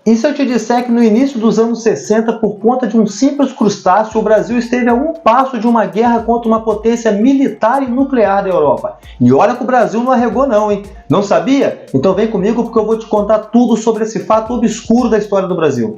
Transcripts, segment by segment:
E se eu te disser que no início dos anos 60, por conta de um simples crustáceo, o Brasil esteve a um passo de uma guerra contra uma potência militar e nuclear da Europa? E olha que o Brasil não arregou não, hein? Não sabia? Então vem comigo porque eu vou te contar tudo sobre esse fato obscuro da história do Brasil.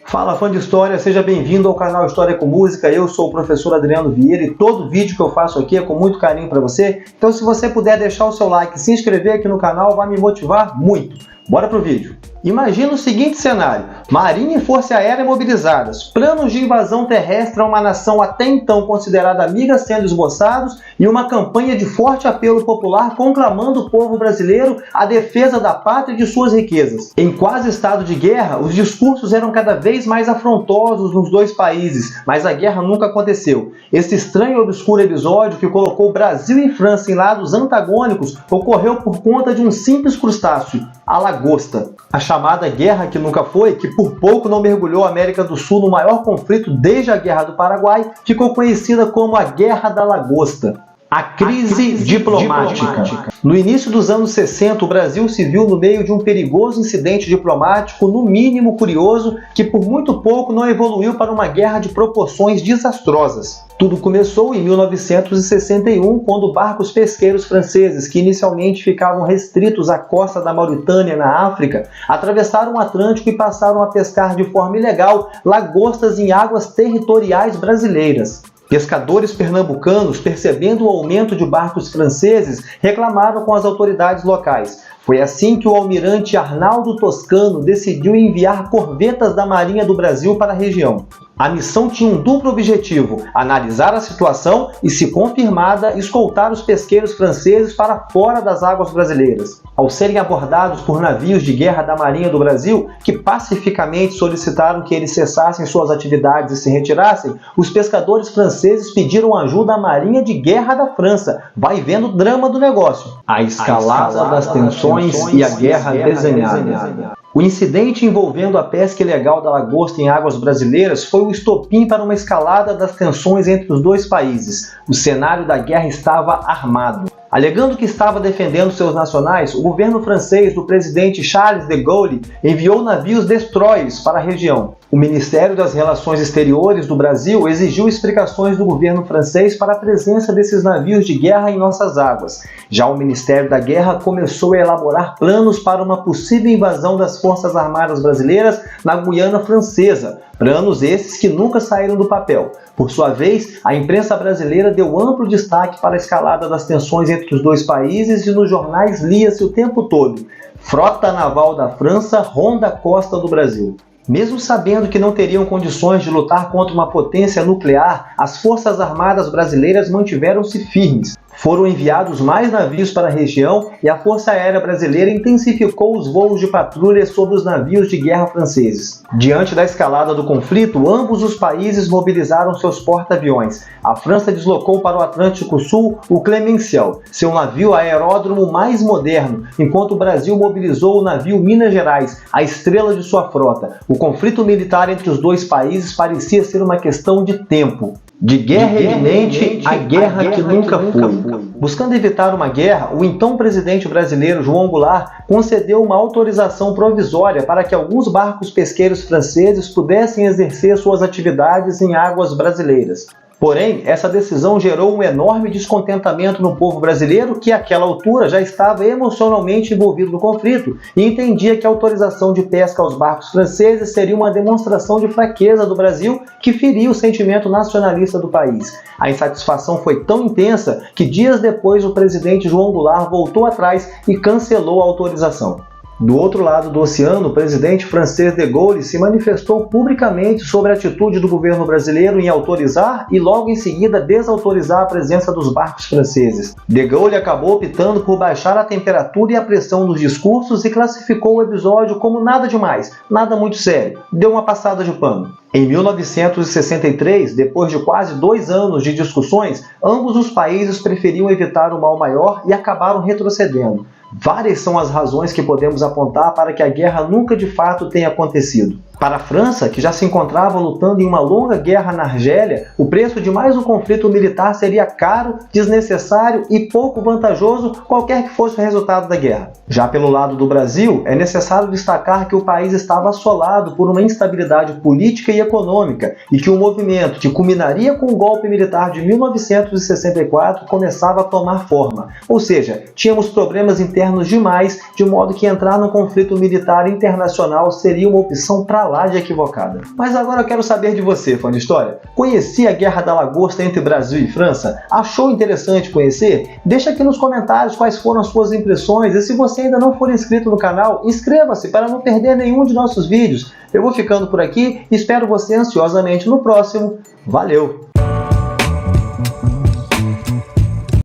Fala, fã de história, seja bem-vindo ao canal História com Música. Eu sou o professor Adriano Vieira e todo vídeo que eu faço aqui é com muito carinho para você. Então se você puder deixar o seu like e se inscrever aqui no canal, vai me motivar muito. Bora pro vídeo. Imagina o seguinte cenário: Marinha e Força Aérea mobilizadas, planos de invasão terrestre a uma nação até então considerada amiga sendo esboçados e uma campanha de forte apelo popular conclamando o povo brasileiro à defesa da pátria e de suas riquezas. Em quase estado de guerra, os discursos eram cada vez mais afrontosos nos dois países, mas a guerra nunca aconteceu. Esse estranho e obscuro episódio que colocou Brasil e França em lados antagônicos ocorreu por conta de um simples crustáceo, a lagosta. A chamada Guerra que Nunca Foi, que por pouco não mergulhou a América do Sul no maior conflito desde a Guerra do Paraguai, ficou conhecida como a Guerra da Lagosta. A crise diplomática. No início dos anos 60, o Brasil se viu no meio de um perigoso incidente diplomático, no mínimo curioso, que por muito pouco não evoluiu para uma guerra de proporções desastrosas. Tudo começou em 1961, quando barcos pesqueiros franceses, que inicialmente ficavam restritos à costa da Mauritânia, na África, atravessaram o Atlântico e passaram a pescar de forma ilegal lagostas em águas territoriais brasileiras. Pescadores pernambucanos, percebendo o aumento de barcos franceses, reclamaram com as autoridades locais. Foi assim que o almirante Arnaldo Toscano decidiu enviar corvetas da Marinha do Brasil para a região. A missão tinha um duplo objetivo: analisar a situação e, se confirmada, escoltar os pesqueiros franceses para fora das águas brasileiras. Ao serem abordados por navios de guerra da Marinha do Brasil, que pacificamente solicitaram que eles cessassem suas atividades e se retirassem, os pescadores franceses pediram ajuda à Marinha de Guerra da França. Vai vendo o drama do negócio. A escalada das tensões e a guerra desenhada. O incidente envolvendo a pesca ilegal da lagosta em águas brasileiras foi o estopim para uma escalada das tensões entre os dois países. O cenário da guerra estava armado. Alegando que estava defendendo seus nacionais, o governo francês do presidente Charles de Gaulle enviou navios destroyers para a região. O Ministério das Relações Exteriores do Brasil exigiu explicações do governo francês para a presença desses navios de guerra em nossas águas. Já o Ministério da Guerra começou a elaborar planos para uma possível invasão das Forças Armadas Brasileiras na Guiana Francesa. Planos esses que nunca saíram do papel. Por sua vez, a imprensa brasileira deu amplo destaque para a escalada das tensões entre os dois países e nos jornais lia-se o tempo todo: Frota Naval da França ronda a costa do Brasil. Mesmo sabendo que não teriam condições de lutar contra uma potência nuclear, as Forças Armadas Brasileiras mantiveram-se firmes. Foram enviados mais navios para a região e a Força Aérea Brasileira intensificou os voos de patrulha sobre os navios de guerra franceses. Diante da escalada do conflito, ambos os países mobilizaram seus porta-aviões. A França deslocou para o Atlântico Sul o Clemenceau, seu navio aeródromo mais moderno, enquanto o Brasil mobilizou o navio Minas Gerais, a estrela de sua frota. O conflito militar entre os dois países parecia ser uma questão de tempo. De guerra iminente a guerra que nunca foi. Buscando evitar uma guerra, o então presidente brasileiro João Goulart concedeu uma autorização provisória para que alguns barcos pesqueiros franceses pudessem exercer suas atividades em águas brasileiras. Porém, essa decisão gerou um enorme descontentamento no povo brasileiro, que àquela altura já estava emocionalmente envolvido no conflito e entendia que a autorização de pesca aos barcos franceses seria uma demonstração de fraqueza do Brasil que feria o sentimento nacionalista do país. A insatisfação foi tão intensa que dias depois o presidente João Goulart voltou atrás e cancelou a autorização. Do outro lado do oceano, o presidente francês de Gaulle se manifestou publicamente sobre a atitude do governo brasileiro em autorizar e logo em seguida desautorizar a presença dos barcos franceses. De Gaulle acabou optando por baixar a temperatura e a pressão dos discursos e classificou o episódio como nada demais, nada muito sério, deu uma passada de pano. Em 1963, depois de quase 2 anos de discussões, ambos os países preferiam evitar o mal maior e acabaram retrocedendo. Várias são as razões que podemos apontar para que a guerra nunca de fato tenha acontecido. Para a França, que já se encontrava lutando em uma longa guerra na Argélia, o preço de mais um conflito militar seria caro, desnecessário e pouco vantajoso, qualquer que fosse o resultado da guerra. Já pelo lado do Brasil, é necessário destacar que o país estava assolado por uma instabilidade política e econômica e que o movimento que culminaria com o golpe militar de 1964 começava a tomar forma. Ou seja, tínhamos problemas internos demais, de modo que entrar num conflito militar internacional seria uma opção para lá de equivocada. Mas agora eu quero saber de você, fã de história. Conhecia a Guerra da Lagosta entre Brasil e França? Achou interessante conhecer? Deixa aqui nos comentários quais foram as suas impressões e se você ainda não for inscrito no canal, inscreva-se para não perder nenhum de nossos vídeos. Eu vou ficando por aqui e espero você ansiosamente no próximo. Valeu!